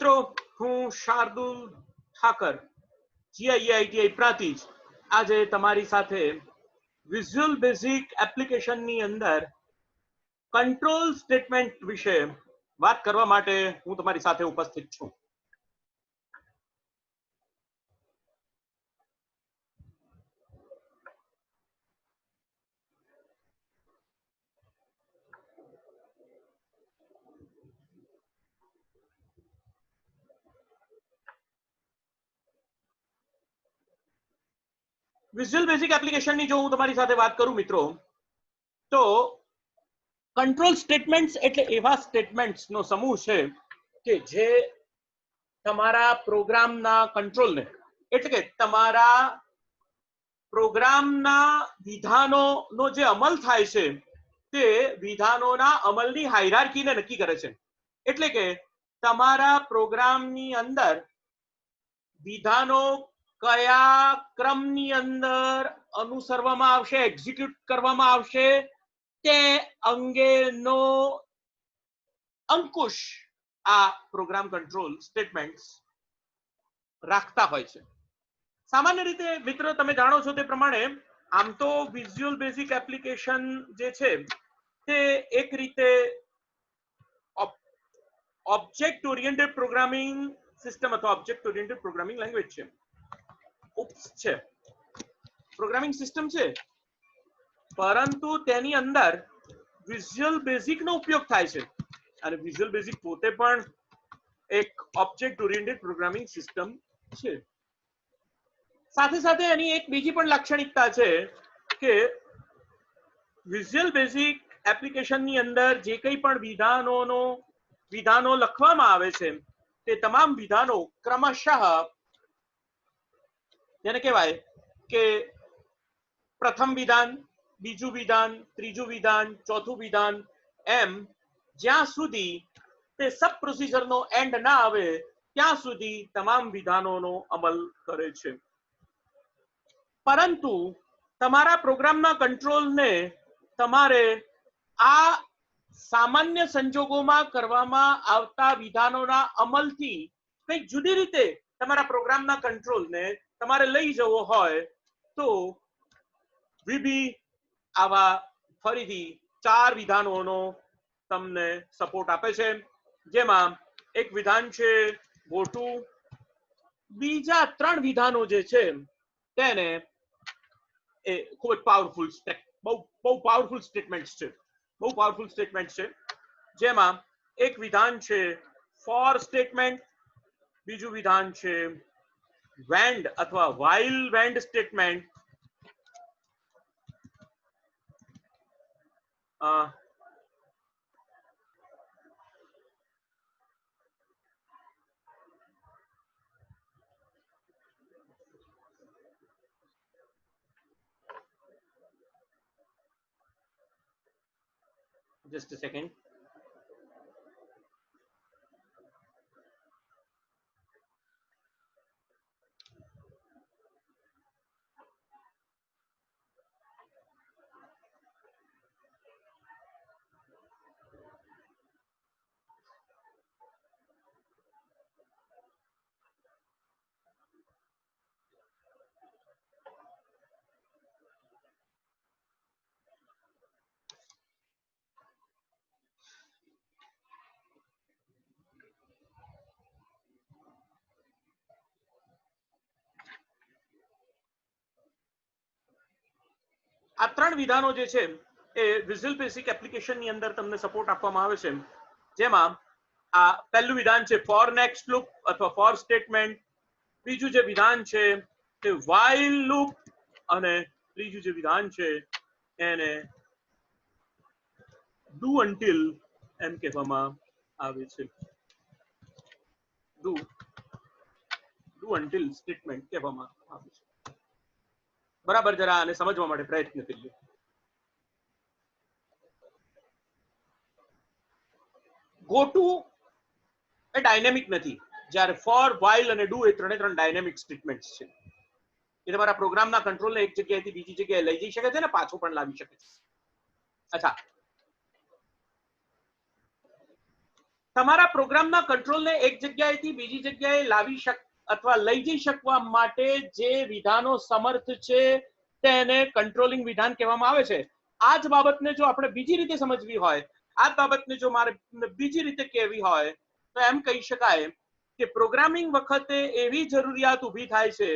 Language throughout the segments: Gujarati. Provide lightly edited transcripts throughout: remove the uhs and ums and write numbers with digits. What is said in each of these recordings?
મિત્રો, હું શાર્દુલ ઠાકર, GIEITI પ્રાંતિજ, આજે તમારી સાથે વિઝ્યુઅલ બેઝિક એપ્લિકેશનની અંદર કંટ્રોલ સ્ટેટમેન્ટ વિશે વાત કરવા માટે હું તમારી સાથે ઉપસ્થિત છું. વિઝ્યુઅલ બેઝિક એપ્લિકેશનની જો હું તમારી સાથે વાત કરું મિત્રો, તો કંટ્રોલ સ્ટેટમેન્ટ્સ એટલે એવા સ્ટેટમેન્ટ્સનો સમૂહ છે કે જે તમારા પ્રોગ્રામના કંટ્રોલને, એટલે કે તમારા પ્રોગ્રામના વિધાનોનો જે અમલ થાય છે તે વિધાનોના અમલની હાયરાર્કીને નક્કી કરે છે. એટલે કે તમારા પ્રોગ્રામની અંદર વિધાનો કયા ક્રમની અંદર અનુસરવામાં આવશે, એક્ઝિક્યુટ કરવામાં આવશે, તે અંગેનો અંકુશ આ પ્રોગ્રામ કંટ્રોલ સ્ટેટમેન્ટ્સ રાખતા હોય છે. સામાન્ય રીતે મિત્રો તમે જાણો છો તે પ્રમાણે આમ તો વિઝ્યુઅલ બેઝિક એપ્લિકેશન જે છે તે એક રીતે ઓબ્જેક્ટ ઓરિએન્ટેડ પ્રોગ્રામિંગ સિસ્ટમ અથવા ઓબ્જેક્ટ ઓરિએન્ટેડ પ્રોગ્રામિંગ લેંગ્વેજ છે, ઓપ્સ છે, પ્રોગ્રામિંગ સિસ્ટમ છે, પરંતુ તેની અંદર વિઝ્યુઅલ બેઝિક નો ઉપયોગ થાય છે અને વિઝ્યુઅલ બેઝિક પોતે પણ એક ઓબ્જેક્ટ ઓરિએન્ટેડ પ્રોગ્રામિંગ સિસ્ટમ છે. સાથે સાથે એની એક બીજી પણ લાક્ષણિકતા છે કે વિઝ્યુઅલ બેઝિક એપ્લિકેશનની અંદર જે કંઈ પણ વિધાનો લખવામાં આવે છે તે તમામ વિધાનો ક્રમશઃ જેને કહેવાય કે પ્રથમ વિધાન, બીજું વિધાન, ત્રીજું વિધાન, ચોથું વિધાન, એમ જ્યાં સુધી તે સબ પ્રોસિજરનો એન્ડ ના આવે ત્યાં સુધી તમામ વિધાનોનો અમલ કરે છે. પરંતુ તમારા પ્રોગ્રામના કંટ્રોલને તમારે આ સામાન્ય સંજોગોમાં કરવામાં આવતા વિધાનોના અમલથી કંઈક જુદી રીતે તમારા પ્રોગ્રામના કંટ્રોલને તમારે લઈ જવો હોય તો વિબી આવા ફરીથી 4 વિધાનોનો તમને સપોર્ટ આપે છે, જેમાં એક વિધાન છે ગો ટુ, બીજા 3 વિધાનો જે છે તેને એ ખૂબ જ પાવરફુલ બહુ પાવરફુલ સ્ટેટમેન્ટ્સ છે, બહુ પાવરફુલ સ્ટેટમેન્ટ છે, જેમાં એક વિધાન છે ફોર સ્ટેટમેન્ટ, બીજું વિધાન છે વેન્ડ અથવા while wand statement, just a second. આ 3 વિધાનો જે છે એ વિઝ્યુઅલ બેઝિક એપ્લિકેશનની અંદર તમને સપોર્ટ આપવામાં આવે છે, જેમાં આ પહેલું વિધાન છે ફોર નેક્સ્ટ લૂપ અથવા ફોર સ્ટેટમેન્ટ, બીજું જે વિધાન છે તે વાઇલ લૂપ અને ત્રીજું જે વિધાન છે એને ડુ અન્ટિલ એમ કહેવામાં આવે છે, ડુ અન્ટિલ સ્ટેટમેન્ટ કહેવામાં આવે છે. બરાબર, જરા આને સમજવા માટે પ્રયત્ન કરીએ. ગો ટુ એ ડાયનેમિક નથી, જ્યારે ફોર, વાઇલ અને ડુ એ ત્રણે ડાયનેમિક સ્ટેટમેન્ટ્સ છે. એ તમારા પ્રોગ્રામના કંટ્રોલને એક જગ્યાએથી બીજી જગ્યાએ લઈ જઈ શકે છે ને પાછો પણ લાવી શકે છે. અચ્છા, તમારા પ્રોગ્રામના કંટ્રોલને એક જગ્યાએથી બીજી જગ્યાએ લાવી અથવા લઈ જઈ શકવા માટે જે વિધાનો સમર્થ છે તેને કંટ્રોલિંગ વિધાન કહેવામાં આવે છે. આ જ બાબતને જો આપણે બીજી રીતે સમજવી હોય, આ જ બાબતને જો મારે બીજી રીતે કહેવી હોય તો એમ કહી શકાય કે પ્રોગ્રામિંગ વખતે એવી જરૂરિયાત ઊભી થાય છે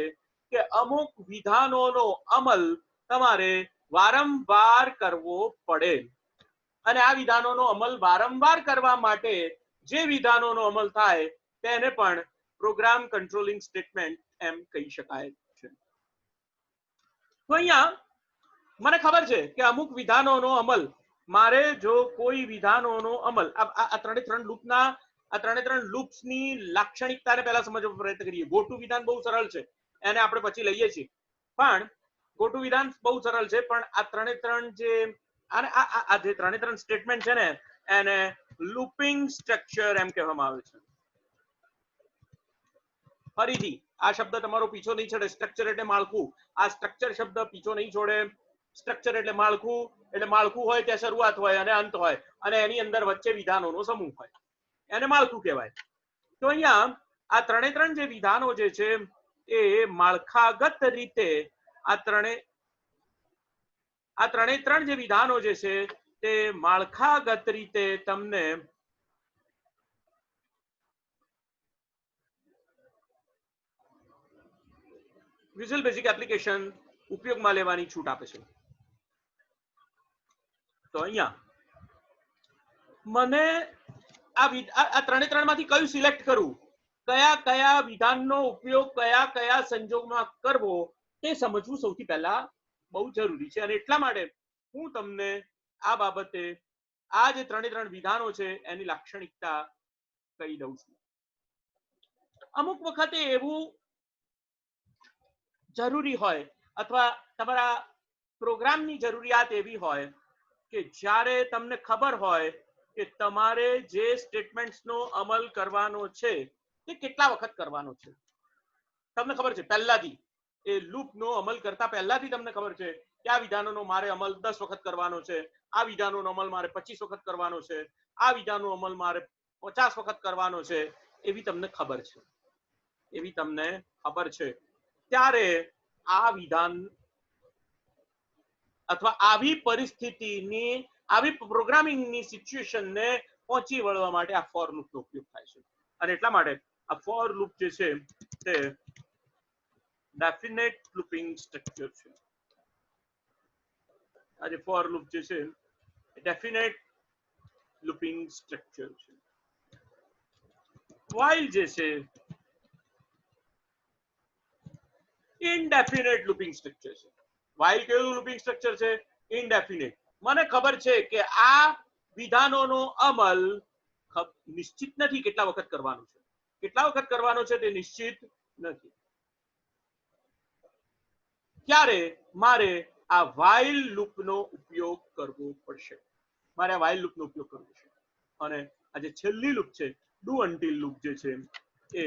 કે અમુક વિધાનોનો અમલ તમારે વારંવાર કરવો પડે, અને આ વિધાનોનો અમલ વારંવાર કરવા માટે જે વિધાનોનો અમલ થાય તેને પણ પ્રોગ્રામ કંટ્રોલિંગ સ્ટેટમેન્ટ એમ કહી શકાય છે. તો અહીંયા મને ખબર છે કે અમુક વિધાનોનો અમલ મારે જો કોઈ વિધાનોનો અમલ આ ત્રણે ત્રણ લૂપ્સની લાક્ષણિકતાને પહેલા સમજવાનો પ્રયત્ન કરીએ. ગોટુ વિધાન બહુ સરળ છે, એને આપણે પછી લઈએ છીએ, પણ ગોટુ વિધાન બહુ સરળ છે, પણ આ ત્રણ જે અને આ જે ત્રણ સ્ટેટમેન્ટ છે ને એને લૂપિંગ સ્ટ્રક્ચર એમ કહેવામાં આવે છે. ફરીથી આ શબ્દ તમારો પીછો નહીં છોડે. સ્ટ્રક્ચર એટલે માળખું. આ સ્ટ્રક્ચર શબ્દ પીછો નહીં છોડે. સ્ટ્રક્ચર એટલે માળખું હોય ત્યાં શરૂઆત હોય અને અંત હોય, અને એની અંદર વચ્ચે વિધાનોનો સમૂહ હોય, એને માળખું કહેવાય. તો અહીંયા આ ત્રણ જે વિધાનો જે છે એ માળખાગત રીતે આ ત્રણ જે વિધાનો જે છે તે માળખાગત રીતે તમને વિઝ્યુઅલ બેઝિક એપ્લિકેશન ઉપયોગમાં લેવાની છૂટ આપે છે. તો અહીંયા મને આ ત્રણમાંથી કયું સિલેક્ટ કરવું, કયા વિધાનનો ઉપયોગ કયા સંજોગમાં કરવો તે સમજવું સૌથી પહેલા બહુ જરૂરી છે, અને એટલા માટે હું તમને આ બાબતે આ જે ત્રણ વિધાનો છે એની લાક્ષણિકતા કહી દઉં છું. અમુક વખતે એવું જરૂરી હોય અથવા તમારા પ્રોગ્રામની જરૂરિયાત એવી હોય કે જ્યારે તમને ખબર હોય કે તમારે જે સ્ટેટમેન્ટ્સનો અમલ કરવાનો છે તે કેટલા વખત કરવાનો છે. તમને ખબર છે પહેલાથી, એ લૂપનો અમલ કરતા પહેલાથી તમને ખબર છે કે આ વિધાનોનો મારે અમલ 10 વખત કરવાનો છે, આ વિધાનોનો અમલ મારે 25 વખત કરવાનો છે, આ વિધાનનો અમલ મારે 50 વખત કરવાનો છે, એવી તમને ખબર છે. ત્યારે આ વિધાન અથવા આવી પરિસ્થિતિની, આવી પ્રોગ્રામિંગની સિચ્યુએશનને પહોંચી વળવા માટે આ ફોર લૂપનો ઉપયોગ થાય છે. અને એટલા માટે આ ફોર લૂપ જે છે તે ડેફિનેટ લૂપિંગ સ્ટ્રક્ચર છે. આ જે ફોર લૂપ જે છે ડેફિનેટ લૂપિંગ સ્ટ્રક્ચર છે. while જે છે ઇનડેફિનેટ લૂપિંગ સ્ટ્રક્ચર છે. while કેવું લૂપિંગ સ્ટ્રક્ચર છે? ઇનડેફિનેટ. મને ખબર છે કે આ વિધાનોનો અમલ નિશ્ચિત નથી કેટલા વખત કરવાનો છે, તે નિશ્ચિત નથી. ત્યારે મારે આ while લૂપનો ઉપયોગ કરવો પડશે. અને આ જે છેલ્લી લૂપ છે ડુ અનટિલ લૂપ જે છે એ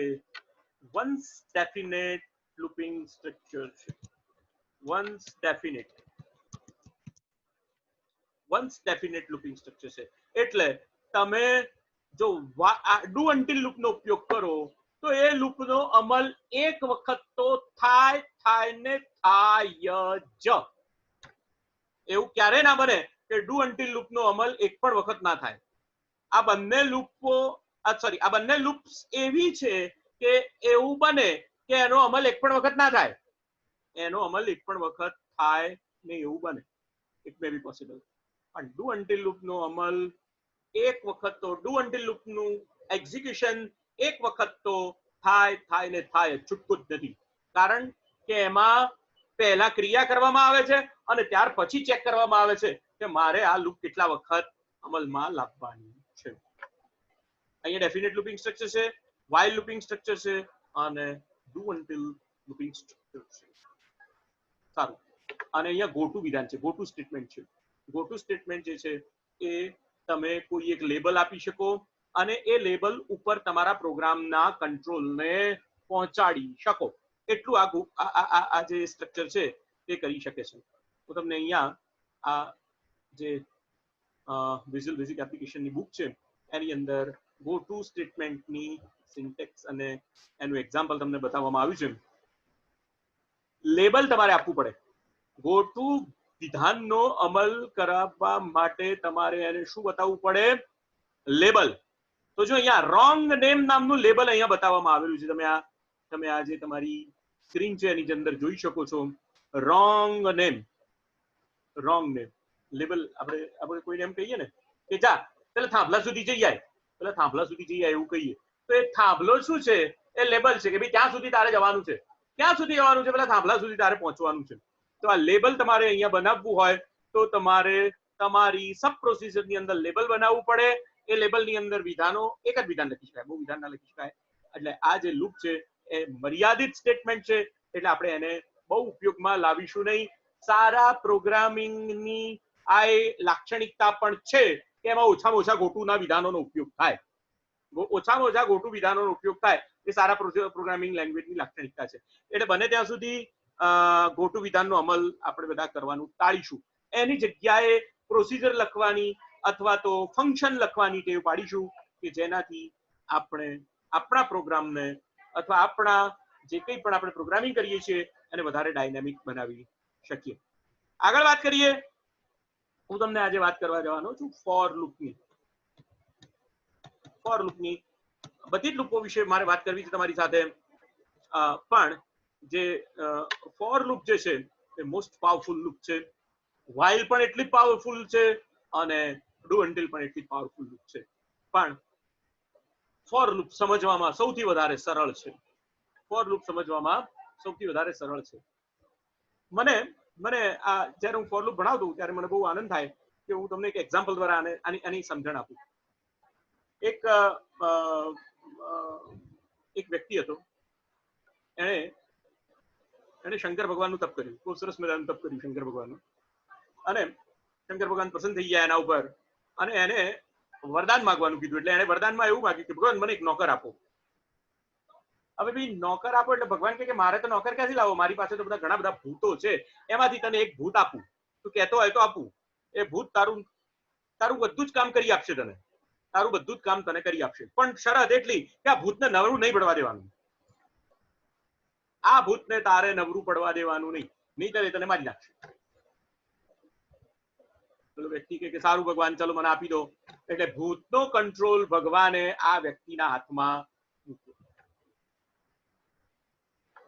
વન્સ ડેફિનેટ લૂપિંગ સ્ટ્રક્ચર છે. વન્સ ડેફિનેટ લૂપિંગ સ્ટ્રક્ચર છે. એટલે તમે જો ડુ અનટિલ લૂપનો ઉપયોગ કરો તો એ લૂપનો અમલ એક વખત તો થાય જ. એવું ક્યારે ના બને કે ડુ અનટિલ લૂપનો અમલ એક પણ વખત ના થાય. આ બંને લૂપ્સ એવી છે કે એવું બને કે એનો અમલ એક પણ વખત ના થાય, નહીં એવું બને. It may B possible. પણ ડુ અનટિલ લૂપનો અમલ એક વખત તો, ડુ અનટિલ લૂપનું એક્ઝિક્યુશન એક વખત તો થાય, છૂટકું જ નથી. કારણ કે એમાં પહેલા ક્રિયા કરવામાં આવે છે અને ત્યાર પછી ચેક કરવામાં આવે છે કે મારે આ લૂપ કેટલા વખત અમલમાં લાવવાની છે. અહીંયા ડેફિનેટ લૂપિંગ સ્ટ્રક્ચર છે, while લૂપિંગ સ્ટ્રક્ચર છે અને ડુ અનટિલ લૂપિંગ સ્ટ્રક્ચર છે. સારું. અને અહીંયા ગોટુ વિધાન છે, ગોટુ સ્ટેટમેન્ટ છે. ગોટુ સ્ટેટમેન્ટ જે છે એ તમે કોઈ એક લેબલ આપી શકો અને એ લેબલ ઉપર તમારા પ્રોગ્રામના કંટ્રોલને પહોંચાડી શકો. એટલું આ જે સ્ટ્રક્ચર છે તે કરી શકે છે. તો તમને અહીંયા આ જે વિઝ્યુઅલ બેઝિક એપ્લિકેશનની બુક છે એની અંદર ગો ટુ સ્ટેટમેન્ટની સિન્ટેક્સ અને એનું એક્ઝામ્પલ તમને બતાવવામાં આવ્યું છે. લેબલ તમારે આપવું પડે. ગો ટુ વિધાનનો અમલ કરાવવા માટે તમારે એને શું બતાવવું પડે? લેબલ. તો જો અહીંયા રોંગ નેમ નામનું લેબલ અહીંયા બતાવવામાં આવેલું છે. તમે આ જે તમારી સ્ક્રીન છે એની અંદર જોઈ શકો છો. Wrong name label. આપણે કોઈને એમ કહીએ ને કે જા પેલા થાંભલા સુધી જઈ આય, પેલા થાંભલા સુધી જઈ આય એવું કહીએ તો એ થાંભલો શું છે? એ લેબલ છે કે ભાઈ ક્યાં સુધી તારે જવાનું છે, ક્યાં સુધી જવાનું છે, પેલા થાંભલા સુધી તારે પહોંચવાનું છે. તો આ લેબલ તમારે અહીંયા બનાવવું હોય તો તમારે તમારી સબ પ્રોસીજરની અંદર લેબલ બનાવવું પડે. એ લેબલની અંદર વિધાનો, એક જ વિધાન લખી શકાય, બહુ વિધાન ના લખી શકાય. એટલે આ જે લૂપ છે એ મર્યાદિત સ્ટેટમેન્ટ છે, એટલે આપણે એને બહુ ઉપયોગમાં લાવીશું નહીં. સારા પ્રોગ્રામિંગની આ એ લાક્ષણિકતા પણ છે કે એમાં ઓછામાં ઓછા ગોટુના વિધાનોનો ઉપયોગ થાય. ઓછામાં ઓછા ગોટુ વિધાનોનો ઉપયોગ થાય એ સારા પ્રોગ્રામિંગ લેંગ્વેજની લાક્ષણિકતા છે. એટલે બને ત્યાં સુધી ગોટુ વિધાનનો અમલ આપણે બધા કરવાનું ટાળીશું. એની જગ્યાએ પ્રોસીજર લખવાની અથવા તો ફંક્શન લખવાની ટેવ પાડીશું કે જેનાથી આપણે આપણા પ્રોગ્રામને અથવા આપણા જે કંઈ પણ આપણે પ્રોગ્રામિંગ કરીએ છીએ એને વધારે ડાયનામિક બનાવી શકીએ. આગળ વાત કરીએ. હું તમને આજે વાત કરવા જવાનો છું ફોર લૂપની. ફોર લૂપની બધી જ લૂપો વિશે મારે વાત કરવી છે તમારી સાથે. પણ જે ફોર લૂપ જે છે એ મોસ્ટ પાવરફુલ લૂપ છે. વાઇલ પણ એટલી પાવરફુલ છે અને ડુ અન્ટિલ પણ એટલી પાવરફુલ લૂપ છે. પણ ફોર લૂપ સમજવામાં સૌથી વધારે સરળ છે. ફોર લૂપ સમજવામાં સૌથી વધારે સરળ છે. મને આ જ્યારે હું ફોર લૂપ ભણાવતો ત્યારે મને બહુ આનંદ થાય કે હું તમને એક એક્ઝામ્પલ દ્વારા આની સમજણ આપું. એક વ્યક્તિ હતો. એને શંકર ભગવાનનું તપ કર્યું. બહુ સરસ મજાનું તપ કર્યું શંકર ભગવાનનું. અને શંકર ભગવાન પસંદ થઈ ગયા એના ઉપર અને એને વરદાન માંગવાનું કીધું. એટલે એને વરદાનમાં એવું માંગ્યું કે ભગવાન મને એક નોકર આપો. હવે ભાઈ નોકર આપો એટલે ભગવાન કે મારે તો નોકર ક્યાંથી લાવો? મારી પાસે તો ઘણા બધા ભૂતો છે, એમાંથી તને એક ભૂત આપું. તું કહેતો હોય તો આપું. એ ભૂત તારું બધું જ કામ કરી આપશે. તારું બધું જ કામ તને કરી આપશે. પણ શરત એટલી કે આ ભૂતને નવરું નહીં પડવા દેવાનું. આ ભૂતને તારે નવરું પડવા દેવાનું નહીં, નહીંતર એ તને મારી નાખશે. પેલો વ્યક્તિ કે સારું ભગવાન ચલો મને આપી દો. એટલે ભૂતનો કંટ્રોલ ભગવાને આ વ્યક્તિના હાથમાં મૂક્યો.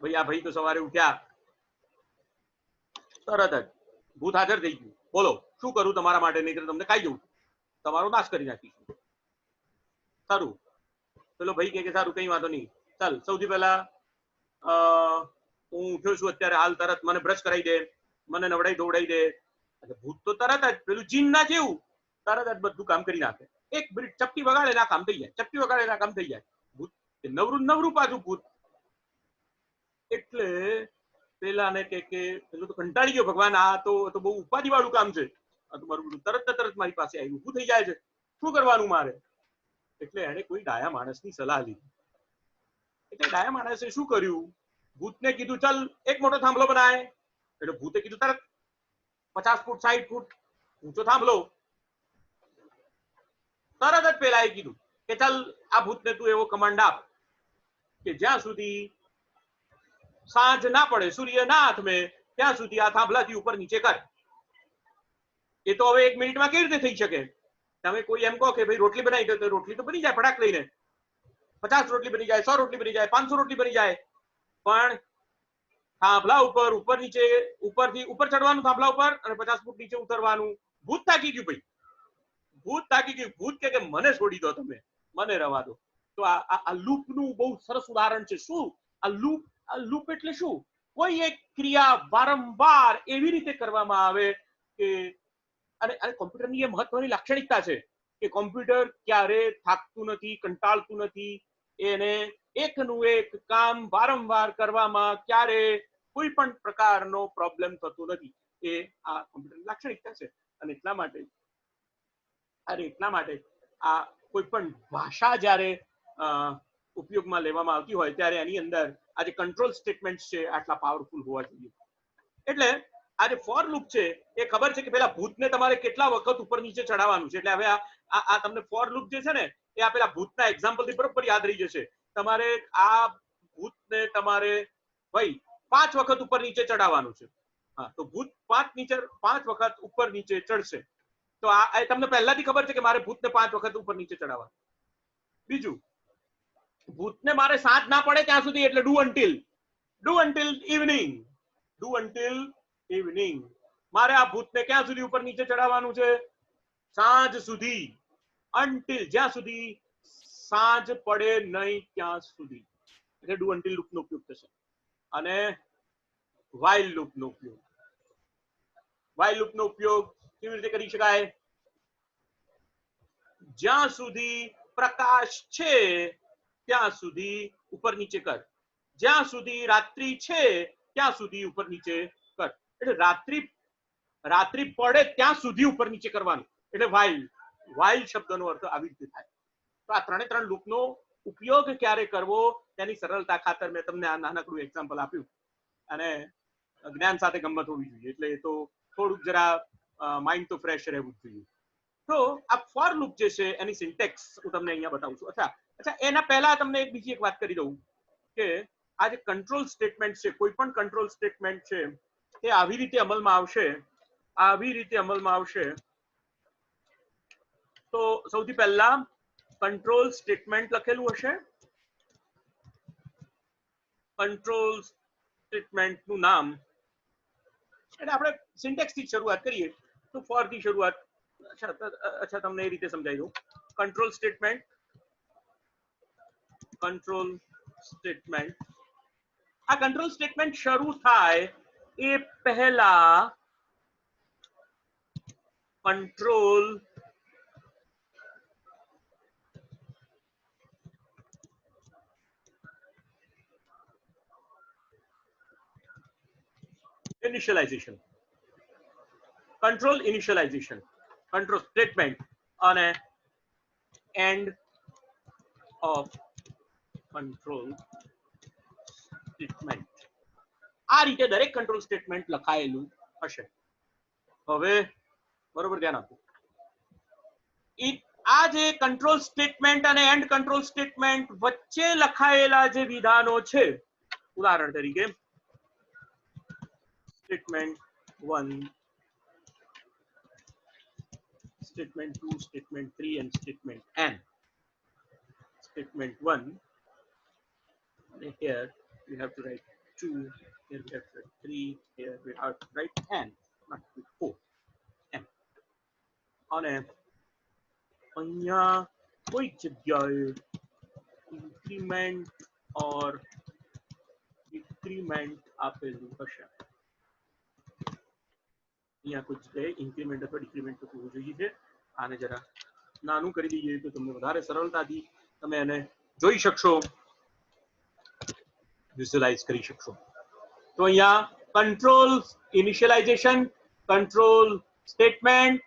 ભાઈ આ ભાઈ તો સવારે ઉઠ્યા તરત જ ભૂત હાજર થઈ ગયું. બોલો શું કરું તમારા માટે? નહીં તમને ખાઈ જવું, તમારો નાશ કરી નાખીશું. સારું. પેલો ભાઈ કે સારું કઈ વાંધો નહીં, ચાલ સૌથી પહેલા હું ઉઠ્યો છું અત્યારે હાલ, તરત મને બ્રશ કરાવી દે, મને નવડાઈ ધોવડાવી દે. ભૂત તો તરત જ પેલું જીન ના જેવું તરત જ બધું કામ કરી નાખે. એક મિનિટ ચપટી વગાડે ના કામ થઈ જાય, ચપટી વગાડે ના કામ થઈ જાય. ભૂત નવરું પાછું ભૂત. એટલે પેલાને કે પેલું તો કંટાળી ગયો, ભગવાન આ તો બહુ ઉપાધિ વાળું કામ છે, આ તો મારું તરત મારી પાસે આવી ઊભું થઈ જાય છે, શું કરવાનું મારે? એટલે એને કોઈ ડાયા માણસની સલાહ લીધી. એટલે ડાયા માણસે શું કર્યું? ભૂતને કીધું ચાલ એક મોટો થાંભલો બનાય. એટલે ભૂતે કીધું તરત 50 ફૂટ 60 ફૂટ ઊંચો થાંભલો. તરત જ પેલા એ કીધું કે ચાલ આ ભૂતને તું એવો કમાન્ડ આપ કે જ્યાં સુધી સાંજ ના પડે, સૂર્ય ના હાથમે, ત્યાં સુધી આ થાંભલાથી ઉપર નીચે કર. એ તો હવે 1 મિનિટમાં કેવી રીતે થઈ શકે? તમે કોઈ એમ કહો કે ભાઈ રોટલી બનાવી દો, તો રોટલી તો બની જાય ફટાક લઈને. 50 રોટલી બની જાય, 100 રોટલી બની જાય, 500 રોટલી બની જાય. પણ થાંભલા ઉપર નીચે, ઉપરથી ઉપર ચડવાનું થાંભલા ઉપર અને 50 ફૂટ નીચે ઉતરવાનું. ભૂત થાકી ગયું ભાઈ, ભૂત થાકી ગયું. ભૂત કે મને છોડી દો, તમે મને રવા દો. તો આ લૂપનું બહુ સરસ ઉદાહરણ છે. શું આ લૂપ એટલે શું? કોઈ એક ક્રિયા વારંવાર એવી રીતે કરવામાં આવે કે અને કોમ્પ્યુટરની એ મહત્વની લાક્ષણિકતા છે કે કોમ્પ્યુટર ક્યારે થાકતું નથી, કંટાળતું નથી. એને એકનું એક કામ વારંવાર કરવામાં ક્યારે કોઈ પણ પ્રકારનો પ્રોબ્લેમ થતો નથી. એ આ કોમ્પ્યુટરની લાક્ષણિકતા છે. અને એટલા માટે આ કોઈ પણ ભાષા જ્યારે ઉપયોગમાં લેવામાં આવતી હોય ત્યારે એની અંદર આ જે કંટ્રોલ સ્ટેટમેન્ટ છે આટલા પાવરફુલ હોવા જોઈએ. એટલે આ જે ફોર લૂપ છે એ ખબર છે કે પેલા ભૂતને તમારે કેટલા વખત ઉપર નીચે ચડાવવાનું છે. એટલે હવે આ તમને ફોર લૂપ જે છે ને એ આ પેલા ભૂતના એક્ઝામ્પલ થી બરોબર યાદ રહી જશે. તમારે આ ભૂતને તમારે ભાઈ 5 વખત ઉપર નીચે ચડાવવાનું છે. હા, તો ભૂત 5 વખત ઉપર નીચે ચડશે. તો આ તમને પહેલાથી ખબર છે કે મારે ભૂતને 5 વખત ઉપર નીચે ચડાવવાનું. બીજું, ભૂતને મારે સાંજ ના પડે ત્યાં સુધી, એટલે do until evening. Do until evening. મારે આ ભૂતને ક્યાં સુધી ઉપર નીચે ચડાવવાનું છે? સાંજ સુધી. અન્ટિલ, જ્યાં સુધી સાંજ પડે નહીં ત્યાં સુધી. એટલે ડુ અન્ટિલ લૂપ નો ઉપયોગ થશે. અને વાઇલ લૂપ નો ઉપયોગ. વાઇલ લૂપ નો ઉપયોગ કેવી રીતે કરી શકાય? જ્યાં સુધી પ્રકાશ છે ત્યાં સુધી ઉપર નીચે કર. જ્યાં સુધી રાત્રિ છે ત્યાં સુધી ઉપર નીચે કર. એટલે રાત્રિ પડે ત્યાં સુધી ઉપર નીચે કરવાનું. એટલે વાઇલ શબ્દનો અર્થ આવી રીતે થાય. તો આ ત્રણે ત્રણ લૂપનો ઉપયોગ ક્યારે કરવો તેની સરળતા ખાતર મેં તમને આ નાનકડું એક્ઝામ્પલ આપ્યું. અને જ્ઞાન સાથે ગમત હોવી જોઈએ, એટલે એ તો થોડુંક જરા માઇન્ડ તો ફ્રેશ રહેવું જોઈએ. તો આ ફોર લૂપ જે છે એની સિન્ટેક્સ હું તમને અહીંયા બતાવું છું. અચ્છા, એના પહેલા તમને એક બીજી એક વાત કરી દઉં કે આ જે કંટ્રોલ સ્ટેટમેન્ટ છે, કોઈ પણ કંટ્રોલ સ્ટેટમેન્ટ છે એ આવી રીતે અમલમાં આવશે. તો સૌથી પહેલા કંટ્રોલ સ્ટેટમેન્ટ લખેલું હશે. કંટ્રોલ સ્ટેટમેન્ટનું નામ, એટલે આપણે સિન્ટેક્સ થી શરૂઆત કરીએ તો ફોર થી શરૂઆત. અચ્છા, તમને એ રીતે સમજાવી દઉં. Control statement. આ કંટ્રોલ સ્ટેટમેન્ટ શરૂ થાય એ પહેલા કંટ્રોલ ઇનિશિયલાઇઝેશન, કંટ્રોલ સ્ટેટમેન્ટ અને એન્ડ ઓફ કંટ્રોલ સ્ટેટમેન્ટ, આ રીતે દરેક કંટ્રોલ સ્ટેટમેન્ટ લખાયેલું હશે. હવે બરોબર ધ્યાન આપો. આ જે કંટ્રોલ સ્ટેટમેન્ટ અને એન્ડ કંટ્રોલ સ્ટેટમેન્ટ વચ્ચે લખાયેલા જે વિધાનો છે, ઉદાહરણ તરીકે statement 1, statement 2, statement 3 and statement n. Statement 1, here we have to write 2, here we have to write 3, here we have to write n, not 4, n. અને અહીંયા કોઈ જગ્યાએ ઇન્ક્રીમેન્ટ ઓર ડિક્રીમેન્ટ આપેલું હશે. અહીંયા કોઈ જગ્યાએ ઇન્ક્રીમેન્ટ અથવા ડિક્રીમેન્ટ હોવું જોઈએ. આને જરા નાનું કરી દઈએ તો તમને વધારે સરળતાથી તમે એને જોઈ શકશો, વિઝ્યુઅલાઇઝ કરી શકશો. તો અહીંયા કંટ્રોલ ઇનિશિયલાઇઝેશન, કંટ્રોલ સ્ટેટમેન્ટ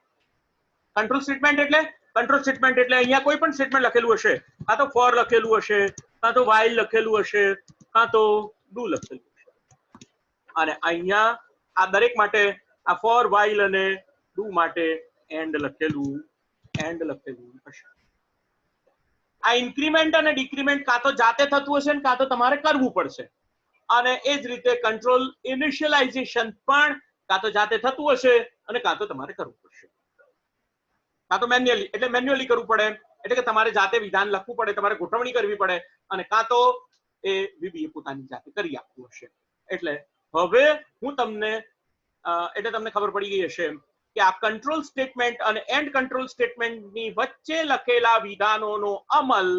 એટલે અહીંયા કોઈ પણ સ્ટેટમેન્ટ લખેલું હશે, કાં તો ફોર લખેલું હશે, કાં તો વાઇલ લખેલું હશે, કાં તો ડુ લખેલું હશે. અને અહીંયા આ દરેક માટે આ ફોર, વાઇલ અને ડુ માટે એન્ડ લખેલું હશે. આ ઇન્ક્રીમેન્ટ અને ડિક્રીમેન્ટ કાં તો જાતે થતું હશે ને કાં તો તમારે કરવું પડશે. અને એ જ રીતે કંટ્રોલ ઇનિશિયલાઇઝેશન પણ કાં તો જાતે થતું હશે અને કાં તો તમારે કરવું પડશે. કાં તો મેન્યુઅલી કરવું પડે, એટલે કે તમારે જાતે વિધાન લખવું પડે, તમારે ગોઠવણી કરવી પડે, અને કાં તો એ વીબીએ પોતાની જાતે કરી આપતું હશે. એટલે હવે હું તમને ખબર પડી ગઈ હશે કે આ કંટ્રોલ સ્ટેટમેન્ટ અને એન્ડ કંટ્રોલ સ્ટેટમેન્ટની વચ્ચે લખેલા વિધાનોનો અમલ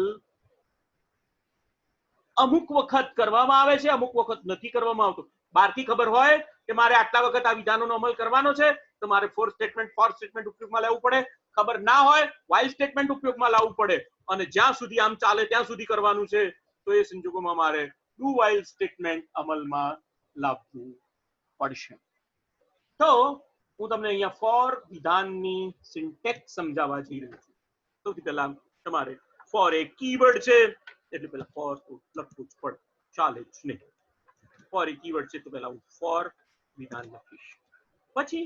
અમુક વખત કરવામાં આવે છે, અમુક વખત નથી કરવામાં આવતો. બહારથી ખબર હોય કે મારે આટલા વખત આ વિધાનોનો અમલ કરવાનો છે તો મારે ફોર સ્ટેટમેન્ટ ઉપયોગમાં લેવું પડે. ખબર ના હોય વાઇલ સ્ટેટમેન્ટ ઉપયોગમાં લાવવું પડે. અને જ્યાં સુધી આમ ચાલે ત્યાં સુધી કરવાનું છે તો એ સંજોગોમાં મારે ડુ વાઇલ સ્ટેટમેન્ટ અમલમાં લાવવું પડશે. તો હું તમને અહીંયા ફોર વિધાનની સિન્ટેક્સ સમજાવવા જઈ રહ્યો છું. સૌથી પહેલા તમારે ફોર એક કીવર્ડ છે એટલે પહેલા ફોર લખવું જ પડે, ચાલે જ નહીં. ફોર એક કીવર્ડ છે તો પહેલા હું ફોર વિધાન લખીશ. પછી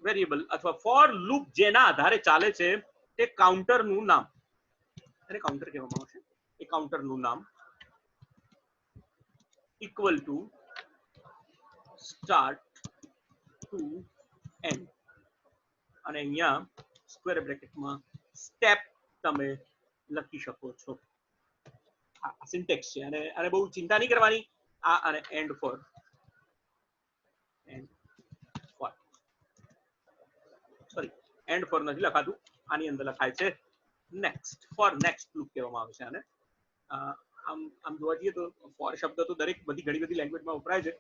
વેરિયેબલ અથવા ફોર લૂપ જેના આધારે ચાલે છે તે કાઉન્ટરનું નામ, અને કાઉન્ટર કહેવામાં આવશે, એ કાઉન્ટરનું નામ equal to start two and, અને અહીંયા સ્ક્વેર બ્રેકેટમાં સ્ટેપ તમે લખી શકો છો. આ સિન્ટેક્સ છે, અને બહુ ચિંતા નહીં કરવાની. આ અને and for sorry and for નથી લખાતું, આની અંદર લખાય છે નેક્સ્ટ, ફોર નેક્સ્ટ લૂપ કહેવામાં આવે છે આને. આમ જોવા જઈએ તો ફોર શબ્દ તો દરેક ઘણી બધી લેંગ્વેજમાં વપરાય છે.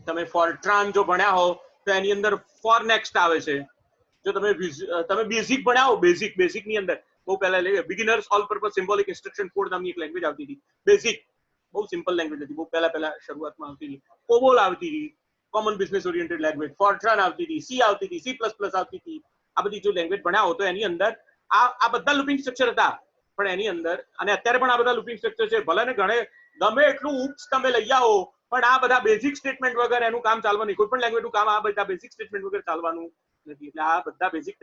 તમે ફોરટ્રાન જો ભણ્યા હો તો એની અંદર ફોર નેક્સ્ટ આવે છે. જો તમે બેઝિક ભણ્યા હો, બેઝિક ની અંદર બહુ પહેલા beginners all purpose symbolic instruction code નામની એક લેંગ્વેજ આવતી હતી. બેઝિક બહુ સિમ્પલ લેંગ્વેજ હતી, બહુ પહેલા શરૂઆતમાં આવતી હતી. કોબોલ આવતી હતી, કોમન બિઝનેસ ઓરિએન્ટેડ લેંગ્વેજ. ફોરટ્રાન આવતી હતી, સી આવતી હતી, સી પ્લસ પ્લસ આવતી હતી. આ બધી જો લેંગ્વેજ ભણ્યા હો તો એની અંદર આ બધા લૂપિંગ સ્ટ્રક્ચર હતા. પણ એની અંદર, અને અત્યારે પણ આ બધા લૂપિંગ સ્ટ્રક્ચર છે, ભલે ને ગમે એટલું ઉપ્સ તમે લઈ આવો, પણ આ બધા બેઝિક સ્ટેટમેન્ટ વગર એનું કામ ચાલવાનું, કોઈ પણ લેંગ્વેજનું કામ આ બધા બેઝિક સ્ટેટમેન્ટ વગર ચાલવાનું નથી. એટલે આ બધા બેઝિક,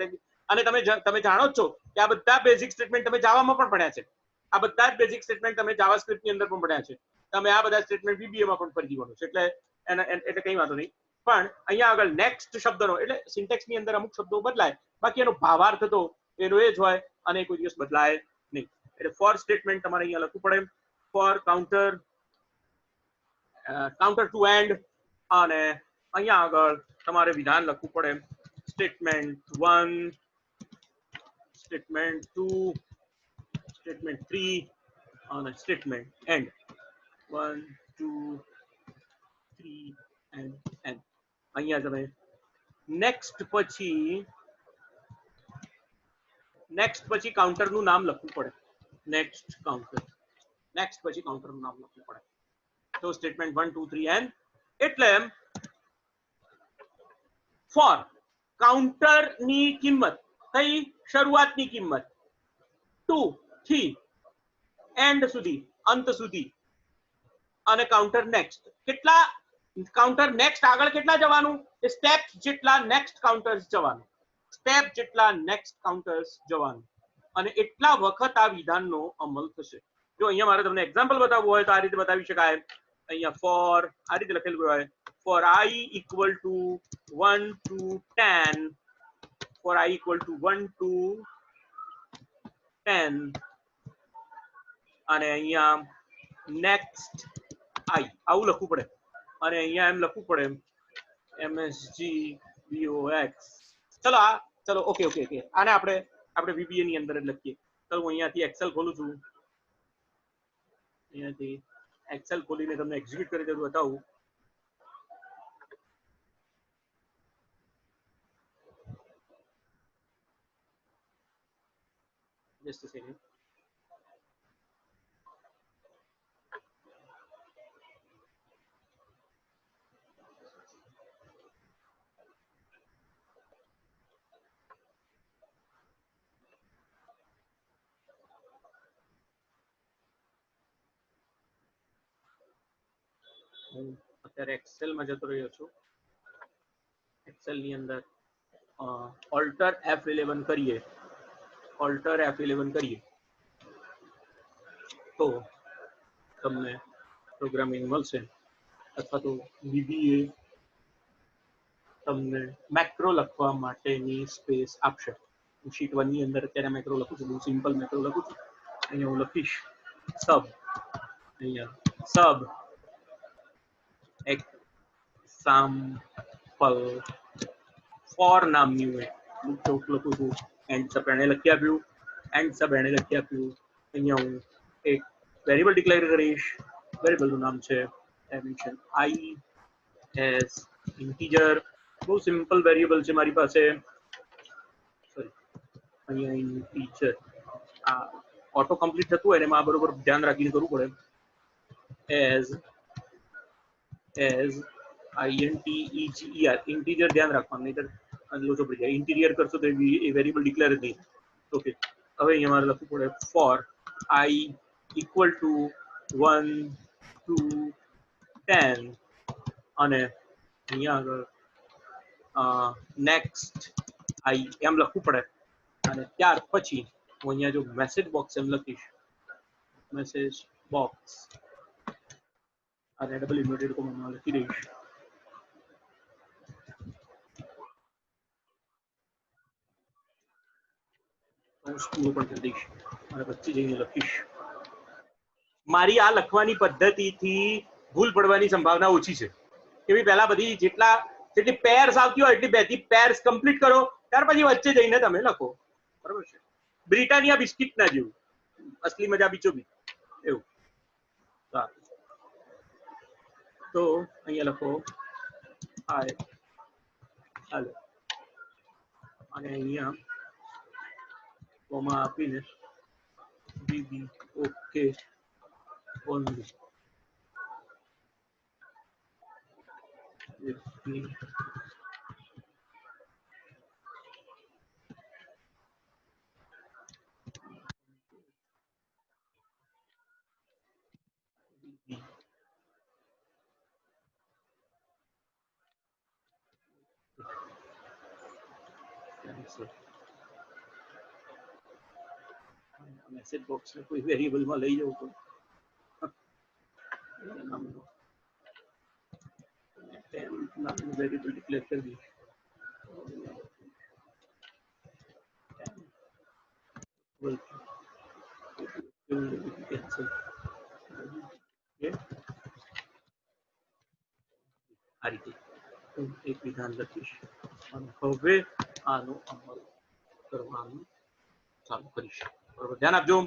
અને તમે જાણો જ છો કે આ બધા બેઝિક સ્ટેટમેન્ટ તમે જાવામાં પણ ભણ્યા છે. આ બધા જ બેઝિક સ્ટેટમેન્ટ તમે જાવાસ્ક્રિપ્ટ ની અંદર પણ ભણ્યા છે. તમે આ બધા સ્ટેટમેન્ટ VBA માં પણ ફરી જવાનું છે, એટલે કઈ વાંધો નહીં. પણ અહીંયા આગળ નેક્સ્ટ શબ્દનો, એટલે સિન્ટેક્સ ની અંદર અમુક શબ્દો બદલાય, બાકી એનો ભાવાર્થ તો એનો એ જ હોય, અને કોઈ દિવસ બદલાય નહીં. એટલે ફોર સ્ટેટમેન્ટ તમારે અહીંયા લખવું પડે, ફોર કાઉન્ટર ટુ એન્ડ, અને અહીંયા આગળ તમારે વિધાન લખવું પડે સ્ટેટમેન્ટ 1, સ્ટેટમેન્ટ 2, સ્ટેટમેન્ટ 3 અને સ્ટેટમેન્ટ એન્ડ 1, 2, 3 એન્ડ એન્ડ. અહીંયા તમે નેક્સ્ટ પછી કાઉન્ટરનું નામ લખવું પડે. નેક્સ્ટ પછી કાઉન્ટરનું નામ લખવું પડે. તો સ્ટેટમેન્ટ 1, 2, 3 એન્ડ, એટલે ફોર કાઉન્ટરની કિંમત, કઈ શરૂઆતની કિંમત, 2 થી એન્ડ સુધી, અંત સુધી, અને કાઉન્ટર નેક્સ્ટ, કેટલા કાઉન્ટર નેક્સ્ટ આગળ કેટલા જવાનું, સ્ટેપ જેટલા નેક્સ્ટ કાઉન્ટર્સ જવાનું, સ્ટેપ જેટલા નેક્સ્ટ કાઉન્ટર્સ જવાનું, અને એટલા વખત આ વિધાનનો અમલ થશે. જો અહીંયા મારે તમને એક્ઝામ્પલ બતાવવું હોય તો આ રીતે બતાવી શકાય. અહીંયા ફોર આ રીતે લખેલું હોય, for i equal to 1 to 10, for i equal to 1 to 10, અને અહીંયા નેક્સ્ટ i આવું લખવું પડે, અને અહીંયા એમ લખવું પડે msg box. ચલો ઓકે. આને આપણે VBA ની અંદર જ લખીએ. ચલો હું અહીંયાથી એક્સેલ ખોલું છું, અહીંયાથી એક્સેલ ખોલીને તમને એક્ઝિક્યુટ કરી દેતું બતાવું. Just a second. હું અત્યારે એક્સેલમાં જતો રહ્યો છું. એક્સેલની અંદર ઓલ્ટર F11 કરીએ, તો તમને પ્રોગ્રામિંગ મળશે, અથવા તો VBA તમને મેક્રો લખવા માટેની સ્પેસ આપશે. હું શીટ 1 ની અંદર અત્યારે મેક્રો લખું છું, બહુ સિમ્પલ મેક્રો લખું છું. અહીંયા હું લખીશ સબ, અહીંયા સબ એક્ઝામ્પલ ફોર નામની હું લખું છું. એન્ડ સબ એણે લખી આપ્યું. અહીંયા હું એક વેરિયેબલ ડિક્લેર કરીશ. વેરિયેબલનું નામ છે dimension i as integer. બહુ સિમ્પલ વેરિયેબલ છે મારી પાસે. સોરી, અહીંયા ઇન્ટીજર, આ ઓટો કમ્પ્લીટ થતું હોય ને એમાં બરોબર ધ્યાન રાખીને કરવું પડે. as integer, ઇન્ટીજર ધ્યાન રાખવાનું, નહીતર લોચો પડી જાય. ઇન્ટિરિયર કરશો તો એ વેરિયેબલ ડિક્લેર જ નહીં. ઓકે, હવે અહીંયા મારે લખવું પડે four i equal to 1 to 10, અને અહીંયા આગળ નેક્સ્ટ આઈ એમ લખવું પડે અને ત્યાર પછી હું અહીંયા જો મેસેજ બોક્સ એમ લખીશ, મેસેજ બોક્સ અને ડબલ ઇન્વર્ટેડ કોમામાં લખી દઈશ. સ્કૂલ પણ કરી દઈશ અને પછી જઈને લખીશ. મારી આ લખવાની પદ્ધતિથી ભૂલ પડવાની સંભાવના ઓછી છે કે ભાઈ પહેલા બધી જેટલી પેર્સ આવતી હોય એટલી બેથી પેર્સ કમ્પ્લીટ કરો, ત્યાર પછી વચ્ચે જઈને તમે લખો. બરોબર છે? બ્રિટાનિયા બિસ્કિટ ના જેવું, અસલી મજા બીચો બી એવું. તો અહીંયા લખો હાય, હાલો, અને અહીંયા કોમા આપીને બીબી ઓકે ઓનલી મેસેજ બોક્સ ને કોઈ વેરિયેબલ માં લઈ જવું પડે, વેરિયેબલ ડિક્લેર કરી દઈએ. આ રીતે હું એક વિધાન લખીશ અને હવે આનો અમલ કરવાનું ચાલુ કરીશ. બરોબર, ધ્યાન આપજો.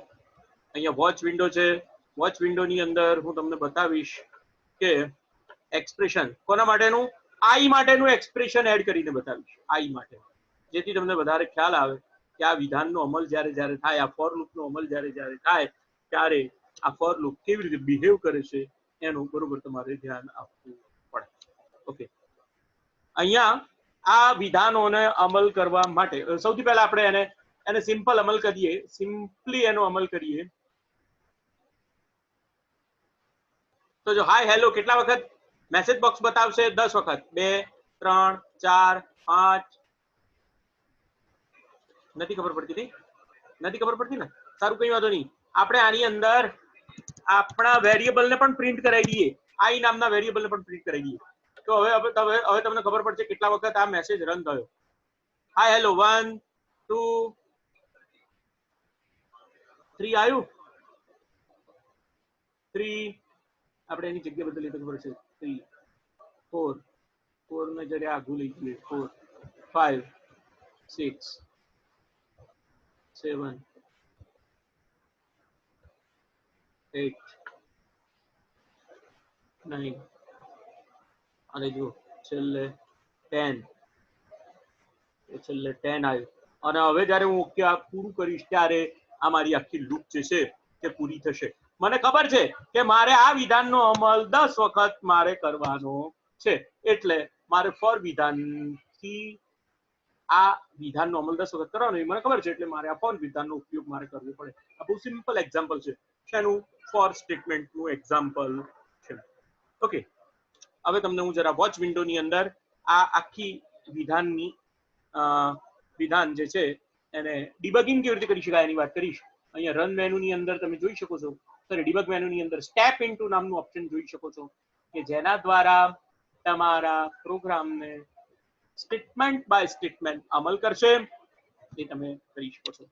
અહીંયા વોચ વિન્ડો છે. વોચ વિન્ડોની અંદર હું તમને બતાવીશ કે એક્સપ્રેશન કોના માટેનું, આઈ માટેનું એક્સપ્રેશન એડ કરીને બતાવીશ, આઈ માટે, જેથી તમને વધારે ખ્યાલ આવે કે આ વિધાનનો અમલ જ્યારે જ્યારે થાય, આ ફોર લૂપનો અમલ જ્યારે જ્યારે થાય ત્યારે આ ફોર લૂપ કેવી રીતે બિહેવ કરે છે એનું બરોબર તમારે ધ્યાન આપવું પડે. ઓકે, અહીંયા આ વિધાનોને અમલ કરવા માટે સૌથી પહેલા આપણે એને સિમ્પલ અમલ કરીએ, સિમ્પલી એનો અમલ કરીએ. તો જો હાય હેલો કેટલા વખત મેસેજ બોક્સ બતાવશે? 10 વખત. 2 3 4 5. નથી ખબર પડતી? નહીં નથી ખબર પડતી ને? સારું, કઈ વાંધો નહીં. આપણે આની અંદર આપણા વેરિયેબલ ને પણ પ્રિન્ટ કરાવી દઈએ, આઈ નામના વેરિયેબલ ને પણ પ્રિન્ટ કરાવી દઈએ. તો હવે તમને ખબર પડશે કેટલા વખત આ મેસેજ રન થયો. હાય હેલો 1 2 3 આવ્યું. 3 આપણે એની જગ્યા બદલી તો ખબર છે. 3 4 4 ને જયારે આગું લઈ જઈએ 4 5 6 7 8 9 અને જો છેલ્લે 10 આવ્યું. અને હવે જયારે હું ઓકે આ પૂરું કરીશ ત્યારે આ મારી આખી લૂપ જે છે તે પૂરી થશે. મને ખબર છે કે મારે આ વિધાનનો અમલ 10 વખત મારે કરવાનો છે, એટલે મારે ફોર વિધાનથી આ વિધાનનો અમલ 10 વખત કરવાનો મને ખબર છે, એટલે મારે આ ફોર વિધાનનો ઉપયોગ મારે કરવો પડે. આ બહુ સિમ્પલ એક્ઝામ્પલ છે, શેનું? ફોર સ્ટેટમેન્ટનું એક્ઝામ્પલ છે. ઓકે, હવે તમને હું જરા વોચ વિન્ડોની અંદર આ આખી વિધાન જે છે એને ડિબગિંગ કેવી રીતે કરી શકાય એની વાત કરીશ. અહીંયા રન મેનુની અંદર તમે જોઈ શકો છો, સોરી ડિબગ મેનુની અંદર સ્ટેપ ઇનટુ નામનું ઓપ્શન જોઈ શકો છો કે જેના દ્વારા તમારા પ્રોગ્રામને સ્ટેટમેન્ટ બાય સ્ટેટમેન્ટ અમલ કરશે. એ તમે કરી શકો છો.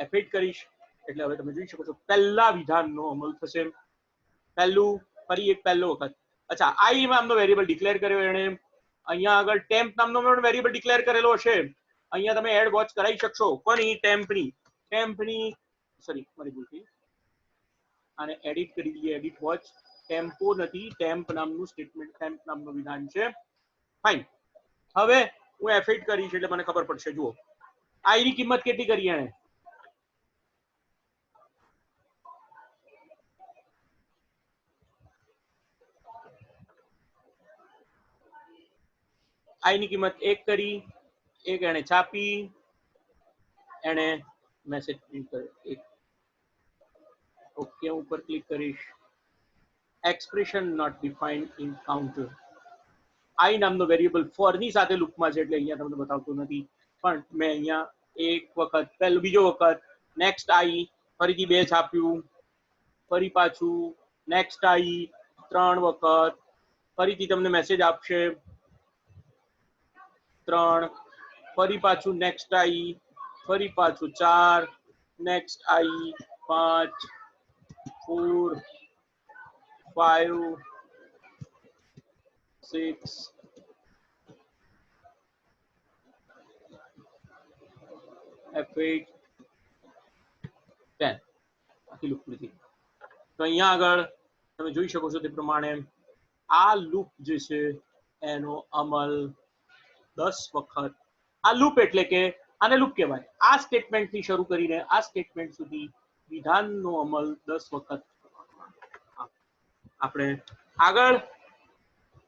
F8 કરીશ એટલે હવે તમે જોઈ શકો છો પહેલા વિધાનનો અમલ થશે. પહેલું, ફરી એક પહેલો વખત. અચ્છા, આઈ નામનો વેરિયેબલ ડિક્લેર કર્યો એણે. અહીંયા આગળ ટેમ્પ નામનો વેરિયેબલ ડિક્લેર કરેલો હશે. અહીંયા તમે એડ વોચ કરાવી શકશો. કોની? ટેમ્પની સોરી મારી ભૂલ થઈ. આને એડિટ કરી દઈએ, એડિટ વોચ. ટેમ્પો નથી, ટેમ્પ નામનું સ્ટેટમેન્ટ, ટેમ્પ નામનું વિધાન છે. ફાઇન. હવે હું F8 કરીશ એટલે મને ખબર પડશે. જુઓ આઈ ની કિંમત કેટલી કરી એણે? આઈ ની કિંમત 1 કરી, 1 એણે છાપી, એણે મેસેજ પ્રિન્ટ કર્યો. ઓકે ઉપર ક્લિક કરીશ. Expression not defined in counter. I નામનો વેરિયેબલ ફોર ની સાથે લૂપમાં છે એટલે અહીંયા તમને બતાવતો નથી, પણ મેં અહીંયા એક વખત પહેલો બીજો વખત નેક્સ્ટ આઈ ફરીથી 2 છાપ્યું, ફરી પાછું નેક્સ્ટ આઈ 3 વખત, ફરીથી તમને મેસેજ આપશે 3, ફરી પાછું નેક્સ્ટ આઈ, ફરી પાછું 4, નેક્સ્ટ આઈ 5, 4, 5, 6, F8, 10 આખી લૂપ પૂરી થઈ. તો અહીંયા આગળ તમે જોઈ શકો છો તે પ્રમાણે આ લૂપ જે છે એનો અમલ 10 વખત, આ લૂપ એટલે કે આને લૂપ કહેવાય, આ સ્ટેટમેન્ટ થી શરૂ કરીને આ સ્ટેટમેન્ટ સુધી વિધાનનો અમલ 10 વખત. આપણે આગળ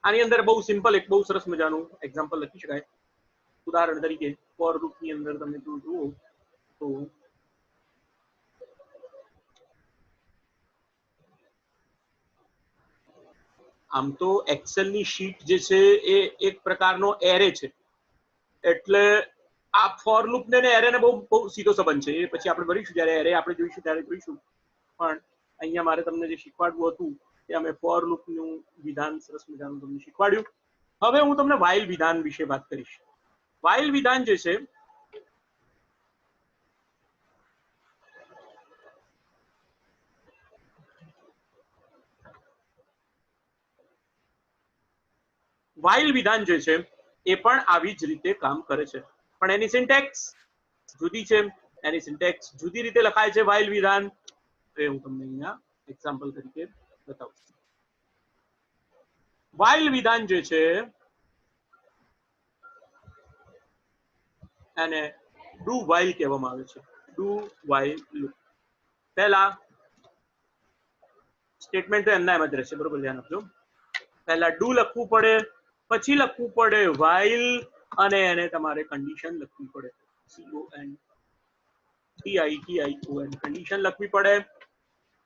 આની અંદર બહુ સિમ્પલ એક બહુ સરસ મજાનું એક્ઝામ્પલ લખી શકાય. ઉદાહરણ તરીકે ફોર લૂપ ની અંદર તમે જુઓ તો આમ તો એક્સેલ ની શીટ જે છે એ એક પ્રકારનો એરે છે, એટલે આ ફોર લૂપ ને એરે ને બહુ સીધો સંબંધ છે, એ પછી આપણે ભરીશું જ્યારે એરે આપણે જોઈશું ત્યારે જોઈશું. પણ અહીંયા મારે તમને જે શીખવાડવું હતું તે અમે ફોર લૂપ નું વિધાન સરસ મજાનું તમને શીખવાડ્યું. હવે હું તમને વાઇલ વિધાન વિશે વાત કરીશ. વાઇલ વિધાન જે છે વાઇલ વિધાન જે છે એ પણ આવી જ રીતે કામ કરે છે, પણ એની સિન્ટેક્સ જુદી છે, એની સિન્ટેક્સ જુદી રીતે લખાય છે વાઇલ વિધાન. એ હું તમને અહીંયા એક્ઝામ્પલ તરીકે બતાવું છું. વાઇલ વિધાન જે છે એને ડુ વાઇલ કહેવામાં આવે છે. Do while loop. પહેલા સ્ટેટમેન્ટ તો એમના એમ જ રહેશે, બરોબર, ધ્યાન આપજો. પહેલા ડુ લખવું પડે, પછી લખવું પડે વાઇલ, અને એને તમારે કન્ડિશન લખવી પડે, CONTITION કન્ડિશન લખવી પડે.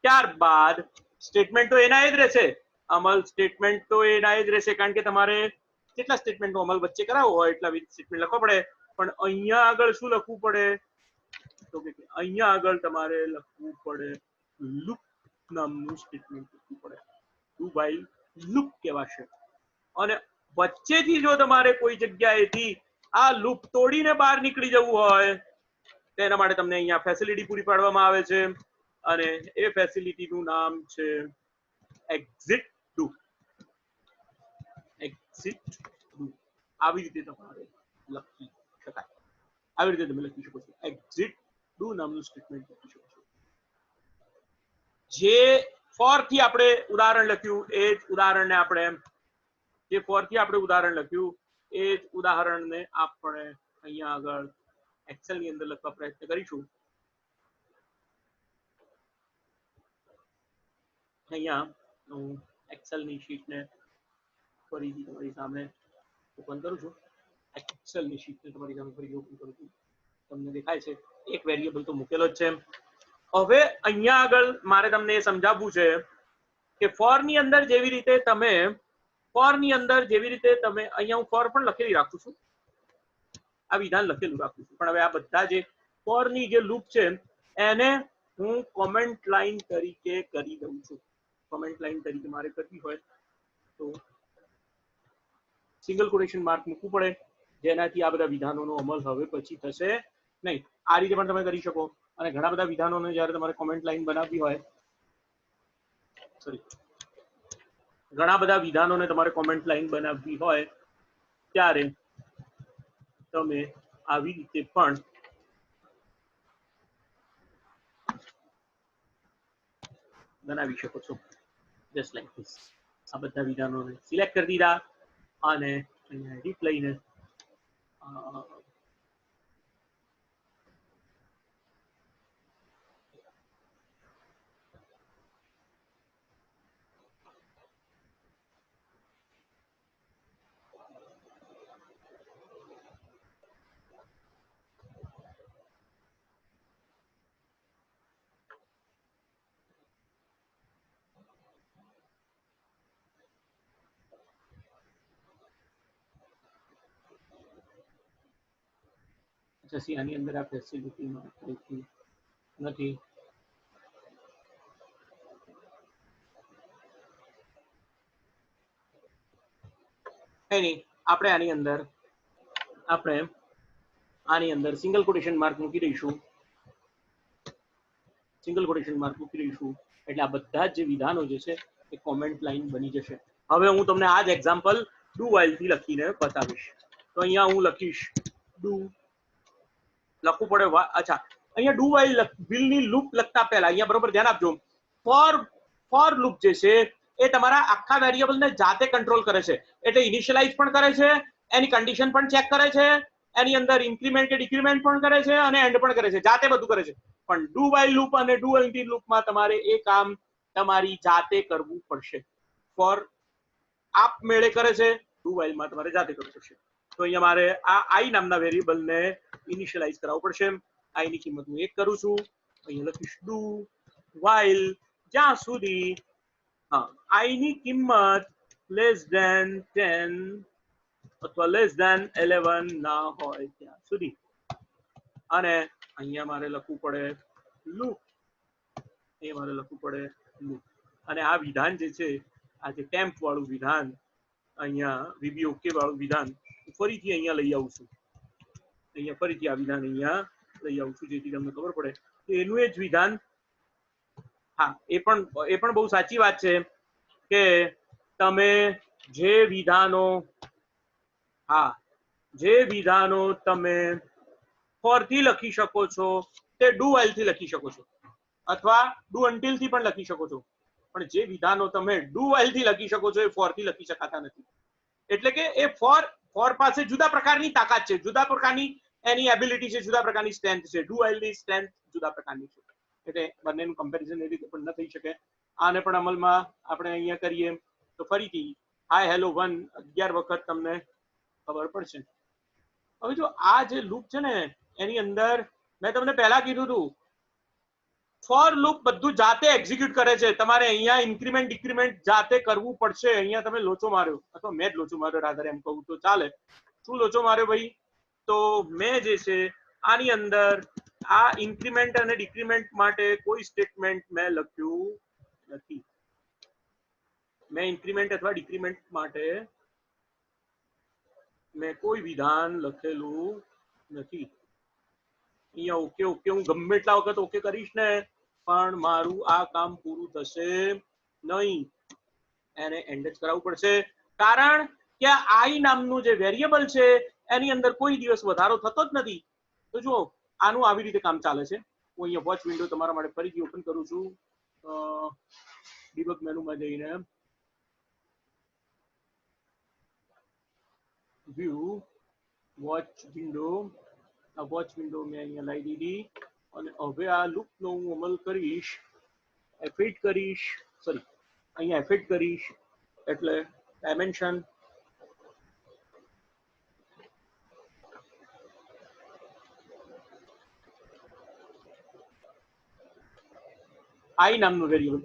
ત્યારબાદ સ્ટેટમેન્ટ તો એના જ રહેશે, અમલ સ્ટેટમેન્ટ તો એના જ રહેશે, કારણ કે તમારે જેટલા સ્ટેટમેન્ટનો અમલ વચ્ચે કરાવવો હોય એટલા સ્ટેટમેન્ટ લખવા પડે. પણ અહીંયા આગળ શું લખવું પડે? તો કે અહીંયા આગળ તમારે લખવું પડે લૂપ નામનું સ્ટેટમેન્ટ લખવું પડે. ડુ વાઇલ લૂપ કહેવાશે. અને વચ્ચેથી જો તમારે કોઈ જગ્યાએથી આ લૂપ તોડીને બહાર નીકળી જવું હોય તેના માટે તમને અહીંયા ફેસિલિટી પૂરી પાડવામાં આવે છે, અને એ ફેસિલિટીનું નામ છે એક્ઝિટ ડુ. એક્ઝિટ ડુ આવી રીતે તમારે લખી શકાય, આવી રીતે તમે લખી શકો છો. એક્ઝિટ ડુ નામનું સ્ટેટમેન્ટ લખી શકો છો. જે ફોર થી આપણે ઉદાહરણ લખ્યું એ જ ઉદાહરણને આપણે જે ફોર થી આપણે ઉદાહરણ લખ્યું એ જ ઉદાહરણને આપણે અહીંયા આગળ એક્સેલ ની અંદર લખવા પ્રયત્ન કરીશું. અહીંયા હું એક્સેલ ની શીટને ફરીથી તમારી સામે ઓપન કરું છું. એક્સેલ ની શીટને તમારી સામે ફરી ઓપન કરું છું. તમને દેખાય છે એક વેરિયેબલ તો મૂકેલો જ છે. હવે અહીંયા આગળ મારે તમને એ સમજાવવું છે કે ફોર ની અંદર જેવી રીતે તમે અહીંયા હું ફોર પણ લખેલી રાખું છું, આ વિધાન લખેલું રાખું છું, પણ હવે આ બધા જે ફોર ની જે લૂપ છે એને હું કોમેન્ટ લાઈન તરીકે કરી દઉં છું. કોમેન્ટ લાઈન તરીકે મારે કરવી હોય તો સિંગલ કોટેશન માર્ક મૂકવું પડે, જેનાથી આ બધા વિધાનોનો અમલ હવે પછી થશે નહીં. આ રીતે પણ તમે કરી શકો. અને ઘણા બધા વિધાનોને જ્યારે તમારે કોમેન્ટ લાઈન બનાવવી હોય, ઘણા બધા વિધાનોને તમારે કોમેન્ટ લાઈન બનાવવી હોય ત્યારે તમે આવી રીતે પણ બનાવી શકો છો. Just like this. આ બધા વિધાનોને સિલેક્ટ કરી દીધા અને અહીંયા એડિટ લઈને પછી આની અંદર આ ફેસિલિટીમાં નથી. એની આપણે આની અંદર સિંગલ કોટેશન માર્ક મૂકી દઈશું. એટલે આ બધા જે વિધાનો જે છે એ કોમેન્ટ લાઈન બની જશે. હવે હું તમને આ જ એક્ઝામ્પલ ડુ વાઇલ થી લખીને બતાવીશ. તો અહીંયા હું લખીશ ડુ, લખવું પડે. અચ્છા, અહીંયા ડુ વાઇલ ની લૂપ લખતા પહેલા અહીંયા બરોબર ધ્યાન આપજો. ફોર લૂપ જે છે એ તમારા આખા વેરિયેબલ ને જાતે કંટ્રોલ કરે છે. એટલે ઇનિશિયલાઇઝ પણ કરે છે, એની કન્ડિશન પણ ચેક કરે છે, એની અંદર ઇન્ક્રીમેન્ટ કે ડિક્રીમેન્ટ પણ કરે છે અને એન્ડ પણ કરે છે. જાતે બધું કરે છે. પણ ડુ વાઇલ લૂપ અને ડુ અનટિલ લૂપમાં તમારે એ કામ તમારી જાતે કરવું પડશે. ફોર આપમેળે કરે છે, ડુ વાઇલમાં તમારે જાતે કરવું પડશે. તો અહીંયા મારે આ આઈ નામના વેરિયેબલને ઇનિશિયલાઇઝ કરાવવું પડશે. આઈ ની કિંમત હું 1 કરું છું. અહીંયા લખીશ ડુ વાઇલ જ્યાં સુધી આઈ ની કિંમત લેસ ધેન 10 અથવા લેસ ધેન 11 ના હોય ત્યાં સુધી. અને અહીંયા મારે લખવું પડે લૂપ. અને આ વિધાન જે છે, આ જે ટેમ્પ વાળું વિધાન, અહીંયા વીબી ઓકે વાળું વિધાન ફરીથી અહીંયા લઈ આવું છું. ફરીથી આ વિધાન અહીંયા લઈ આવું છું જેથી તમને ખબર પડે કે એનું એ જ વિધાન. હા, એ પણ બહુ સાચી વાત છે કે તમે જે વિધાનો તમે ફોર થી લખી શકો છો તે ડુ વાઇલ થી લખી શકો છો અથવા ડુ અનટિલ થી પણ લખી શકો છો. પણ જે વિધાનો તમે ડુ વાઇલ થી લખી શકો છો એ ફોર થી લખી શકાતા નથી. એટલે કે એ ફોર પાસે જુદા પ્રકારની તાકાત છે, જુદા પ્રકારની એની એબિલિટી છે, જુદા પ્રકારની સ્ટ્રેન્થ છે. ડુ વાઇલ ની સ્ટ્રેન્થ જુદા પ્રકારની છે. એટલે બંનેનું કમ્પેરિઝન એ રીતે પણ ન થઈ શકે. આને પણ અમલમાં આપણે અહીંયા કરીએ તો ફરીથી હાય હેલો 1 11 વખત તમને ખબર પડશે. હવે જો આ જે લૂપ છે ને એની અંદર મેં તમને પહેલા કીધું હતું ફોર લૂપ બધું જાતે એક્ઝિક્યુટ કરે છે. તમારે અહીંયા ઇન્ક્રીમેન્ટ ડિક્રીમેન્ટ જાતે કરવું પડશે. અહીંયા તમે લોચો માર્યો, અથવા મેં જ લોચો માર્યો, રાધર એમ કહું તો ચાલે. શું લોચો માર્યો ભાઈ? તો મેં જે છે આની અંદર આ ઇન્ક્રીમેન્ટ અને ડિક્રીમેન્ટ માટે કોઈ સ્ટેટમેન્ટ મેં લખ્યું નથી. મેં ઇન્ક્રીમેન્ટ અથવા ડિક્રીમેન્ટ માટે મેં કોઈ વિધાન લખેલું નથી. અહીંયા ઓકે હું ગમે એટલા વખત ઓકે કરીશ ને પણ મારું આ કામ પૂરું થશે નહીં. એને એન્ડ જ કરાવવું પડશે. કારણ કે આઈ નામનું જે વેરિયેબલ છે એની અંદર કોઈ દિવસ વધારો થતો જ નથી. તો જુઓ, આનું આવી રીતે કામ ચાલે છે. હું અહીંયા વોચ વિન્ડો તમારા માટે ફરીથી ઓપન કરું છું. ડિબગ મેનુમાં જઈને વ્યૂ વોચ વિન્ડો, આ વોચ વિન્ડો મેં અહીંયા લાવી દીધી. અને હવે આ લૂપનો હું અમલ કરીશ, એફેટ કરીશ, સોરી અહીંયા એફેટ કરીશ. એટલે ડાયમેન્શન આઈ નામનું વેરિયેબલ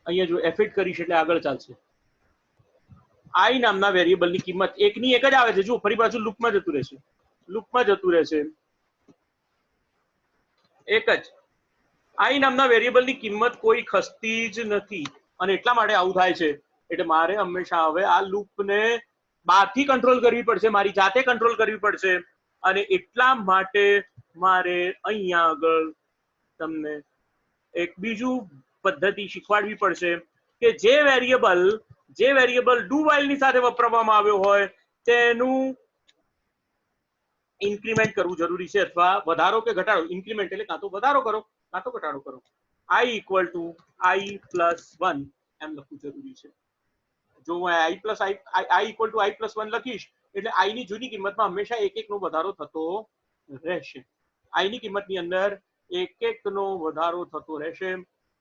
અહીંયા જો એફેટ કરીશ એટલે આગળ ચાલશે. આઈ નામના વેરિયેબલની કિંમત 1 ની 1 જ આવે છે. જો ફરી પાછું લૂપમાં જતું રહેશે, એક જ. આઈ નામના વેરિયેબલની કિંમત કોઈ ખસતી જ નથી. અને એટલા માટે આવું થાય છે. એટલે મારે હંમેશા હવે આ લૂપને બહારથી કંટ્રોલ કરવી પડશે, મારી જાતે કંટ્રોલ કરવી પડશે. અને એટલા માટે મારે અહીંયા આગળ તમને એક બીજું પદ્ધતિ શીખવાડવી પડશે કે જે વેરિયેબલ ડુ વાઇલ ની સાથે વપરાવવામાં આવ્યો હોય તેનું ઇન્ક્રીમેન્ટ કરવું જરૂરી છે, અથવા વધારો કે ઘટાડો. ઇન્ક્રીમેન્ટ એટલે કાં તો વધારો કરો કાં તો ઘટાડો કરો. i = i+1 એમ લખવું જરૂરી છે. જો હું i+1 લખીશ એટલે i ની જૂની કિંમતમાં હંમેશા 1 નો વધારો થતો રહેશે. i ની કિંમતની અંદર 1 નો વધારો થતો રહેશે.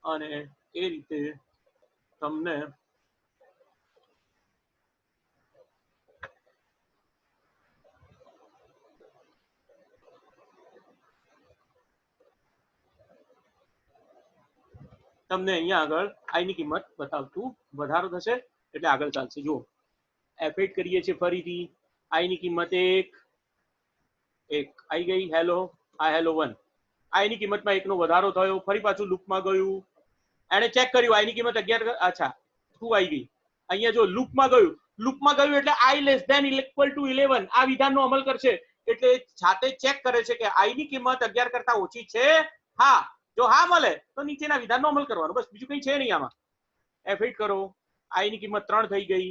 અને એ રીતે તમને અહીંયા આગળ i ની કિંમત બતાવતું વધારો થશે એટલે આગળ ચાલશે. જુઓ, એફેટ કરીએ છીએ ફરીથી. i ની કિંમત 1, 1 આવી ગઈ. હેલો, આ હેલો 1. આઈ ની કિંમતમાં 1 નો વધારો થયો, ફરી પાછું લૂપમાં ગયું, એને ચેક કર્યું, આઈ ની કિંમત 11, અચ્છા 2 આવી ગઈ. અહીંયા જો લૂપમાં ગયું એટલે i less than equal to 11 આ વિધાનનો અમલ કરશે. એટલે જાતે ચેક કરે છે કે i ની કિંમત 11 કરતા ઓછી છે. હા, જો હા મળે તો નીચેના વિધાનનો અમલ કરવાનો, બસ બીજું કંઈ છે નહીં આમાં. F8 કરો, i ની કિંમત 3 થઈ ગઈ.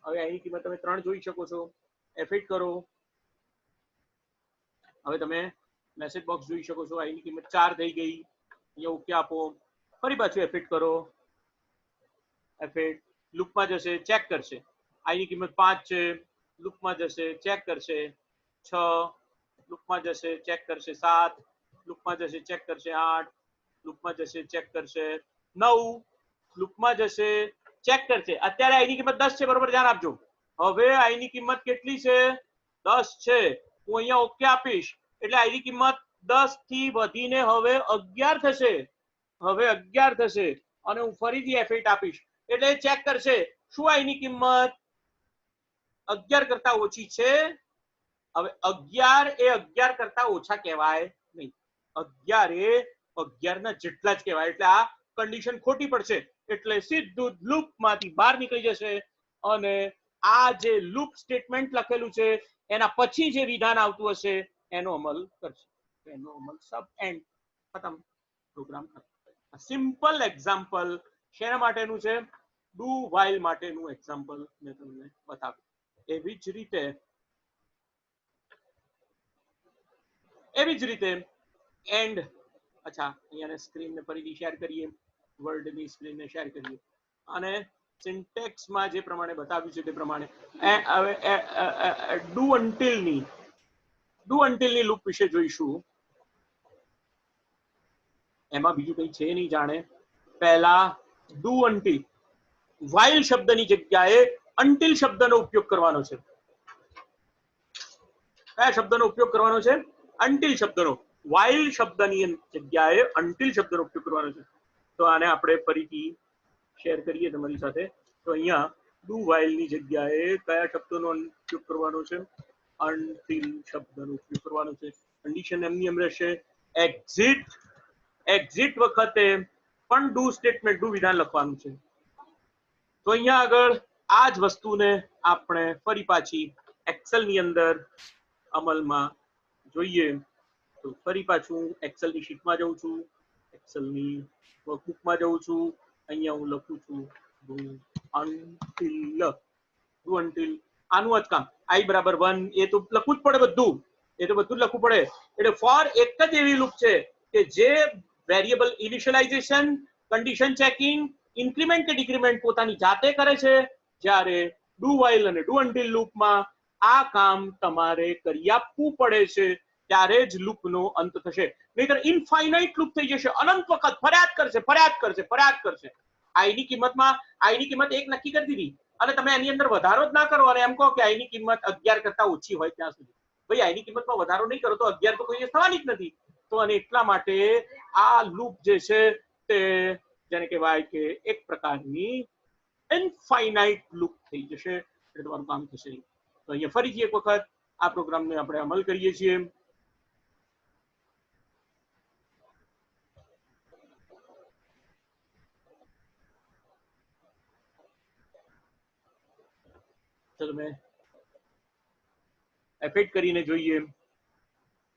હવે i ની કિંમત તમે 3 જોઈ શકો છો. F8 કરો, હવે તમે મેસેજ બોક્સ જોઈ શકો છો, i ની કિંમત 4 થઈ ગઈ. અહીંયા ઓકે આપો, ફરી પાછું F8 કરો. F8 લૂપમાં જશે, ચેક કરશે, i ની કિંમત 5 છે, લૂપમાં જશે, ચેક કરશે 6, લૂપમાં જશે, ચેક કરશે 7, લૂપમાં જશે, ચેક કરશે 8, લૂપમાં જશે, ચેક કરશે 9, લૂપમાં જશે, ચેક કરશે. અત્યારે i ની કિંમત 10 છે, બરોબર, ધ્યાન આપજો. હવે i ની કિંમત કેટલી છે? 10 છે. હું અહીંયા ઓકે આપીશ એટલે i ની કિંમત 10 થી વધીને હવે 11 થશે. હવે 11 થશે અને હું ફરીથી F8 આપીશ એટલે ચેક કરશે શું i ની કિંમત 11 કરતા ઓછી છે. હવે 11 એ 11 કરતા ઓછા કહેવાય નહીં, 11 એ 11 ના જેટલા જ કહેવાય. એટલે આ કન્ડિશન ખોટી પડશે, એટલે સીધું લૂપમાંથી બહાર નીકળી જશે અને આ જે લૂપ સ્ટેટમેન્ટ લખેલું છે એના પછી જે વિધાન આવતું હશે એનો અમલ કરશે. એનો અમલ સબ એન્ડ ખતમ, પ્રોગ્રામ ખતમ. સિમ્પલ એક્ઝામ્પલ શેના માટેનું છે? ડુ વાઇલ માટેનું એક્ઝામ્પલ મેં તમને બતાવ્યું. એવી જ રીતે એન્ડ, અચ્છા અહીંયાને સ્ક્રીનને ફરીથી શેર કરીએ, વર્ડની સ્ક્રીનને શેર કરીએ અને સિન્ટેક્સમાં જે પ્રમાણે બતાવ્યું છે તે પ્રમાણે હવે ડુ અન્ટિલની લૂપ વિશે જોઈશું. એમાં બીજું કંઈ છે નહીં જાણે. પહેલા ડુ અન્ટિલ, વાઇલ શબ્દની જગ્યાએ અન્ટિલ શબ્દનો ઉપયોગ કરવાનો છે. કયા શબ્દનો ઉપયોગ કરવાનો છે? અન્ટિલ શબ્દનો. વાઇલ શબ્દની જગ્યાએ અન્ટિલ શબ્દનો ઉપયોગ કરવાનો છે. તો આને આપણે ફરીથી શેર કરીએ તમારી સાથે. તો અહીંયા ડુ વાઇલની જગ્યાએ કયા શબ્દનો ઉપયોગ કરવાનો છે? અન્ટિલ શબ્દનો ઉપયોગ કરવાનો છે. કન્ડિશન એમની એમ રહેશે. એક્ઝિટ વખતે પણ ડુ સ્ટેટમેન્ટ, ડુ વિધાન લખવાનું છે. તો અહીંયા આગળ આ જ વસ્તુને આપણે ફરી પાછી એક્સેલની અંદર અમલમાં જોઈએ. તો ફરી પાછું એક્સેલની શીટમાં જઉં છું, એક્સેલની વર્કબુકમાં જઉં છું. અહીંયા હું લખું છું ડુ અન્ટિલ. આનું જ કામ i બરાબર 1 એ તો લખવું જ પડે, બધું જ લખવું પડે. એટલે ફોર એક જ એવી લૂપ છે કે જે variable initialization, condition checking, increment કે ડિક્રીમેન્ટ પોતાની જાતે કરે છે, જ્યારે ડુ વાઇલ અને ડુ અન્ટિલ લૂપમાં આ કામ તમારે કરી આપવું પડે છે, ત્યારે જ લૂપનો અંત થશે. નહીતર ઇનફાઇનાઇટ લૂપ થઈ જશે, અનંત વખત ફરિયાદ કરશે. i ની કિંમત 1 નક્કી કરી દીધી અને તમે એની અંદર વધારો જ ના કરો અને એમ કહો કે i ની કિંમત 11 કરતા ઓછી હોય ત્યાં સુધી. ભાઈ i ની કિંમતમાં વધારો નહીં કરો તો 11 તો કોઈ થવાની જ નથી. તો અને એટલા માટે આ લૂપ જે છે તે જેને કહેવાય કે એક પ્રકારની ઇનફાઇનાઇટ લૂપ થઈ જશે, એટલે તમારું કામ થશે નહીં. તો અહીંયા ફરીથી એક વખત આ પ્રોગ્રામને આપણે અમલ કરીએ છીએ. તમે F8 કરીને જોઈએ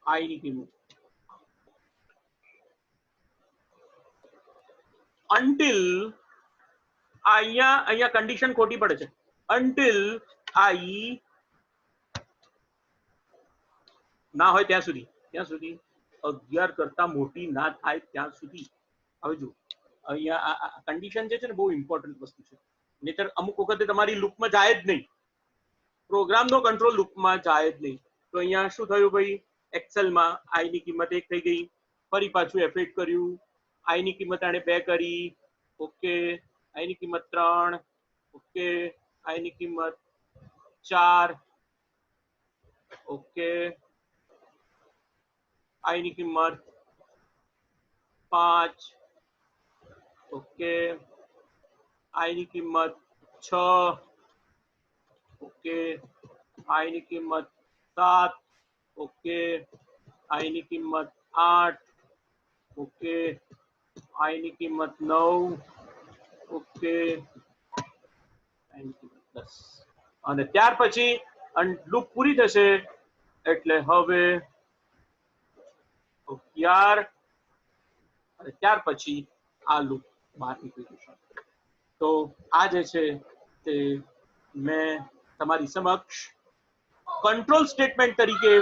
i ની કિંમત અન્ટિલ અહીંયા કન્ડિશન ખોટી પડે છે. અન્ટિલ i ના હોય ત્યાં સુધી 11 કરતા મોટી ના થાય ત્યાં સુધી. હવે જો અહીંયા કન્ડિશન જે છે ને બહુ ઇમ્પોર્ટન્ટ વસ્તુ છે. નહીતર અમુક વખતે તમારી લૂપમાં જાય જ નહીં, પ્રોગ્રામનો કંટ્રોલ લૂપમાં જાય જ નહીં. તો અહીંયા શું થયું ભાઈ? એક્સેલમાં i ની કિંમત 1 થઈ ગઈ, ફરી પાછું F8 કર્યું, i ની કિંમત આને 2 કરી, ઓકે, i ની કિંમત 3, ઓકે, i ની કિંમત 4, ઓકે, i ની કિંમત 5, ઓકે, i ની કિંમત 6, ઓકે, i ની કિંમત 7, ઓકે, આઈ ની કિંમત 8, ઓકે, આઈ ની કિંમત 9, ઓકે, આઈ ની કિંમત 10, અને ત્યાર પછી લૂપ પૂરી થશે એટલે હવે 11, અને ત્યાર પછી આ લૂપ બહાર નીકળી જશે. તો આ જે છે તે મેં તમારી સમક્ષ કંટ્રોલ સ્ટેટમેન્ટ તરીકે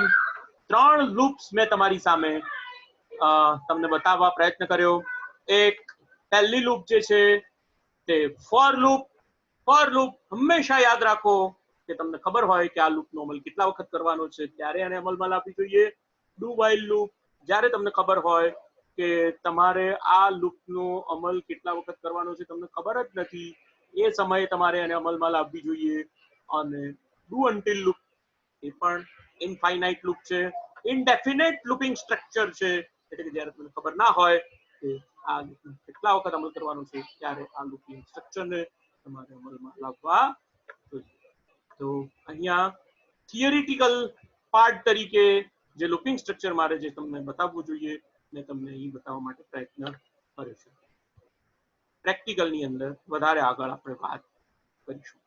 3 લૂપ્સ મેં તમારી સામે તમને બતાવવા પ્રયત્ન કર્યો. એક પહેલી લૂપ જે છે તે ફોર લૂપ. ફોર લૂપ હંમેશા યાદ રાખો કે તમને ખબર હોય કે આ લૂપનો અમલ કેટલા વખત કરવાનો છે ત્યારે એને અમલમાં લાવવી જોઈએ. ડુ વાઇલ લૂપ, જ્યારે તમને ખબર હોય કે તમારે આ લૂપનો અમલ કેટલા વખત કરવાનો છે તમને ખબર જ નથી, એ સમયે તમારે એને અમલમાં લાવવી જોઈએ. અને ડુ અન્ટિલ લૂપ, એ પણ ઇનફાઇનાઇટ લૂપ છે, ઇનડેફિનેટ લૂપિંગ સ્ટ્રક્ચર છે, એટલે કે જ્યારે તમને ખબર ના હોય કે આ લૂપનો કેટલા વખત અમલ કરવાનો છે ત્યારે આ લૂપિંગ સ્ટ્રક્ચરને તમારે અમલમાં લાવવા જોઈએ. તો અહીંયા થિયરિટિકલ પાર્ટ તરીકે જે લૂપિંગ સ્ટ્રક્ચર મારે જે તમને બતાવવું જોઈએ મેં તમને અહીં બતાવવા માટે પ્રયત્ન કર્યો છે. પ્રેક્ટિકલની અંદર વધારે આગળ આપણે વાત કરીશું.